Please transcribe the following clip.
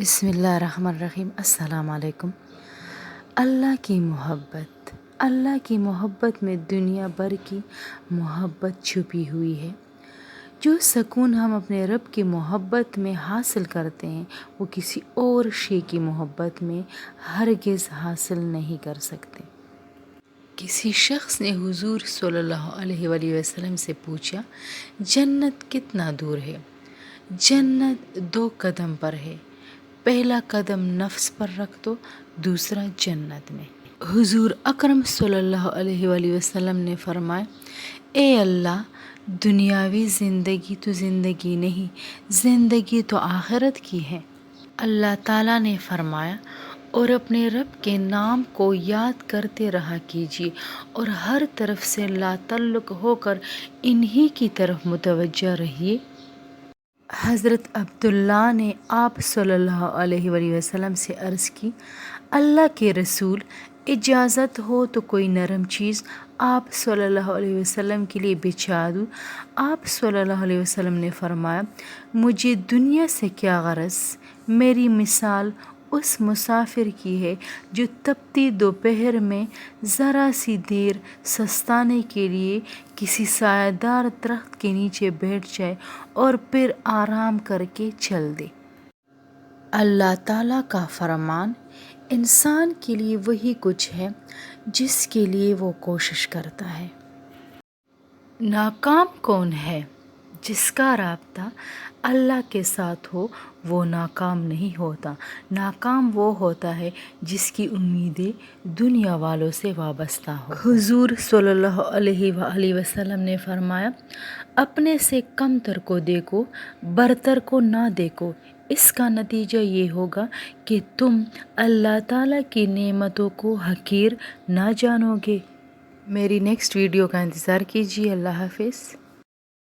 बिस्मिल्लाहिर्रहमानिर्रहीम। अस्सलाम वालेकुम। अल्लाह की मोहब्बत में दुनिया भर की मोहब्बत छुपी हुई है। जो सुकून हम अपने रब की मोहब्बत में हासिल करते हैं वो किसी और शे की मोहब्बत में हरगिज़ हासिल नहीं कर सकते। किसी शख्स ने हुजूर सल्लल्लाहु अलैहि वसल्लम से पूछा, जन्नत कितना दूर है? जन्नत 2 कदम पर है। पहला कदम नफ्स पर रख दो, दूसरा जन्नत में। हुजूर अकरम सल्लल्लाहु अलैहि वसल्लम ने फरमाया, ए अल्लाह, दुनियावी ज़िंदगी तो ज़िंदगी नहीं, ज़िंदगी तो आखिरत की है। अल्लाह ताला ने फरमाया, और अपने रब के नाम को याद करते रहा कीजिए और हर तरफ से लातल्लुक़ होकर इन्हीं की तरफ मुतवज्जह रहिए। हज़रत अब्दुल्ला ने आप सल्लल्लाहु अलैहि वसल्लम से अर्ज़ की, अल्लाह के रसूल, इजाज़त हो तो कोई नरम चीज़ आप सल्लल्लाहु अलैहि वसल्लम के लिए बिछा दूँ। आप सल्लल्लाहु अलैहि वसल्लम ने फरमाया, मुझे दुनिया से क्या गरज, मेरी मिसाल उस मुसाफिर की है जो तपती दोपहर में ज़रा सी देर सस्ताने के लिए किसी सायादार दरख्त के नीचे बैठ जाए और फिर आराम करके चल दे। अल्लाह ताला का फरमान, इंसान के लिए वही कुछ है जिसके लिए वो कोशिश करता है। नाकाम कौन है? जिसका राब्ता अल्लाह के साथ हो वो नाकाम नहीं होता। नाकाम वो होता है जिसकी उम्मीदें दुनिया वालों से वाबस्ता हो। हुजूर सल्लल्लाहु अलैहि वसल्लम ने फरमाया, अपने से कमतर को देखो, बरतर को ना देखो। इसका नतीजा ये होगा कि तुम अल्लाह ताला की नेमतों को हकीर ना जानोगे। मेरी नेक्स्ट वीडियो का इंतज़ार कीजिए। अल्लाह हाफ़िज़।